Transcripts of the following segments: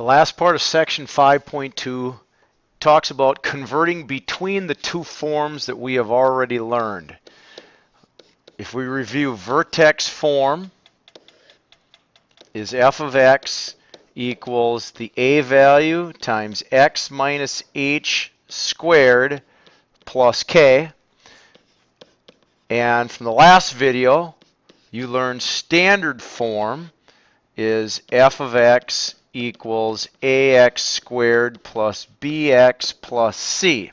The last part of section 5.2 talks about converting between the two forms that we have already learned. If we review, vertex form is f of x equals the a value times x minus h squared plus k. And from the last video, you learned standard form is f of x equals ax squared plus bx plus c.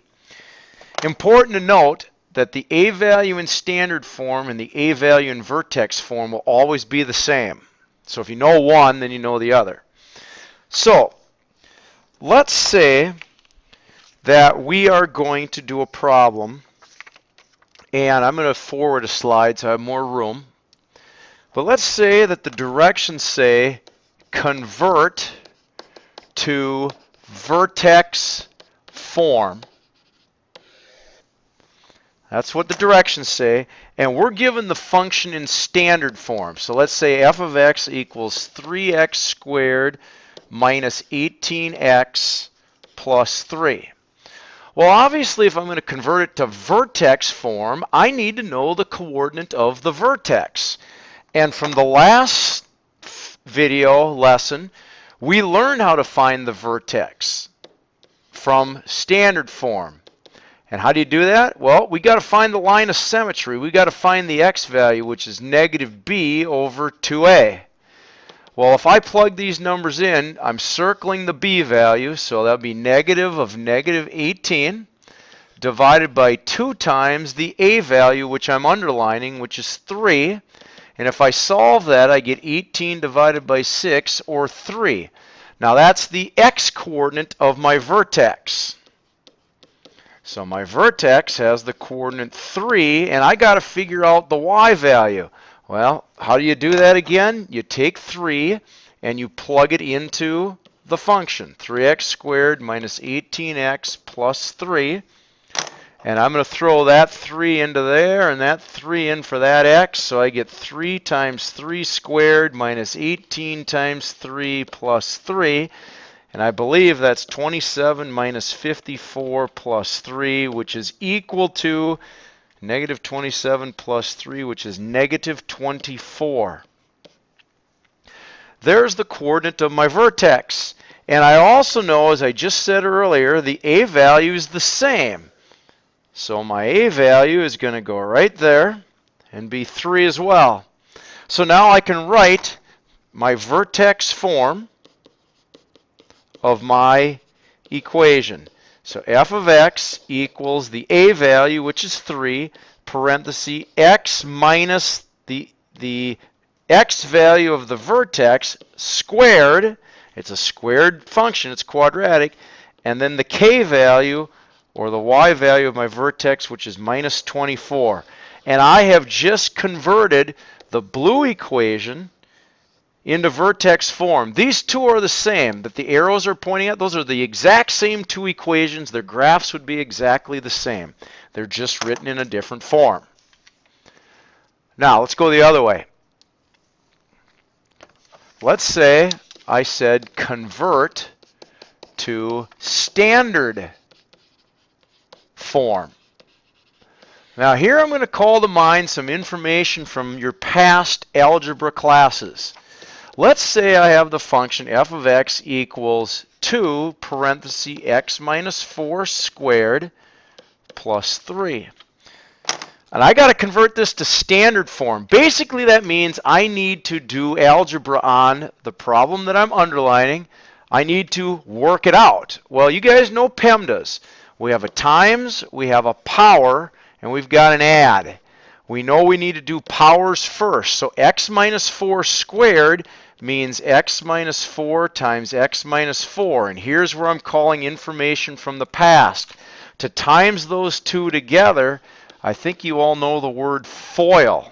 Important to note that the a value in standard form and the a value in vertex form will always be the same. So if you know one, then you know the other. So let's say that we are going to do a problem, and I'm going to forward a slide so I have more room. But let's say that the directions say convert to vertex form. That's what the directions say. And we're given the function in standard form. So let's say f of x equals 3x squared minus 18x plus 3. Well, obviously, if I'm going to convert it to vertex form, I need to know the coordinate of the vertex. And from the last video lesson, we learned how to find the vertex from standard form. And how do you do that? Well, we got to find the line of symmetry. We got to find the x value, which is negative b over 2a. Well, if I plug these numbers in, I'm circling the b value, so that would be negative of negative 18 divided by 2 times the a value, which I'm underlining, which is 3. And if I solve that, I get 18 divided by 6, or 3. Now that's the x-coordinate of my vertex. So my vertex has the coordinate 3, and I got to figure out the y value. Well, how do you do that again? You take 3 and you plug it into the function. 3x squared minus 18x plus 3. And I'm going to throw that 3 into there and that 3 in for that x. So I get 3 times 3 squared minus 18 times 3 plus 3. And I believe that's 27 minus 54 plus 3, which is equal to negative 27 plus 3, which is negative 24. There's the coordinate of my vertex. And I also know, as I just said earlier, the a value is the same. So my a value is going to go right there and be 3 as well. So now I can write my vertex form of my equation. So f of x equals the a value, which is 3, parenthesis, x minus the x value of the vertex squared. It's a squared function. It's quadratic. And then the k value, or the y value of my vertex, which is minus 24. And I have just converted the blue equation into vertex form. These two are the same that the arrows are pointing at. Those are the exact same two equations. Their graphs would be exactly the same. They're just written in a different form. Now, let's go the other way. Let's say I said convert to standard form. Now here I'm going to call to mind some information from your past algebra classes. Let's say I have the function f of x equals 2 parenthesis x minus 4 squared plus 3. And I got to convert this to standard form. Basically that means I need to do algebra on the problem that I'm underlining. I need to work it out. Well, you guys know PEMDAS. We have a times, we have a power, and we've got an add. We know we need to do powers first. So x minus 4 squared means x minus 4 times x minus 4. And here's where I'm calling information from the past. To times those two together, I think you all know the word FOIL.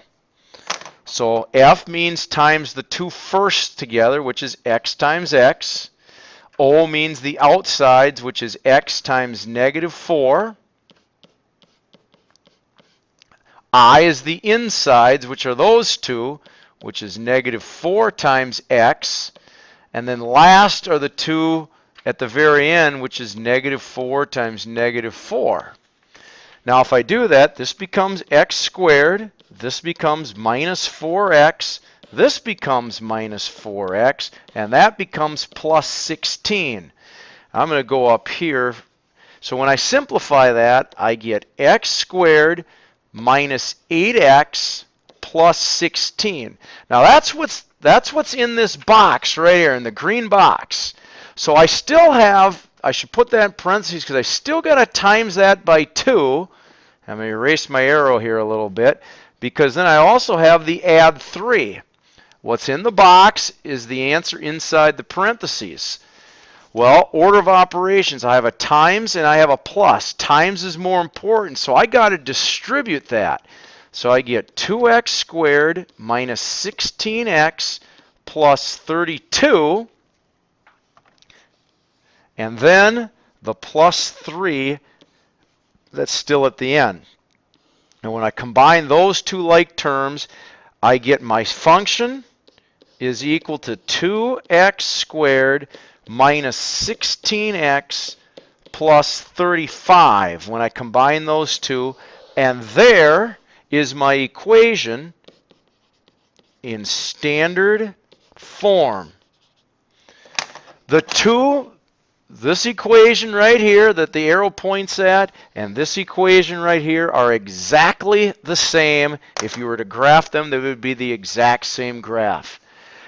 So f means times the two firsts together, which is x times x. O means the outsides, which is x times negative 4. I is the insides, which are those two, which is negative 4 times x. And then last are the two at the very end, which is -4 times -4. Now if I do that, this becomes x squared, this becomes minus 4x, this becomes minus 4x, and that becomes plus 16. I'm going to go up here. So when I simplify that, I get x squared minus 8x plus 16. Now that's what's in this box right here, in the green box. So I still have, I should put that in parentheses because I still got to times that by 2. I'm going to erase my arrow here a little bit because then I also have the add 3. What's in the box is the answer inside the parentheses. Well, order of operations, I have a times and I have a plus. Times is more important, so I got to distribute that. So I get 2x squared minus 16x plus 32, and then the plus 3 that's still at the end. And when I combine those two like terms, I get my function is equal to 2x squared minus 16x plus 35 when I combine those two, and there is my equation in standard form. This equation right here that the arrow points at and this equation right here are exactly the same. If you were to graph them, they would be the exact same graph.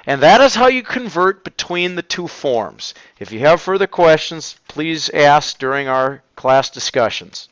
And that is how you convert between the two forms. If you have further questions, please ask during our class discussions.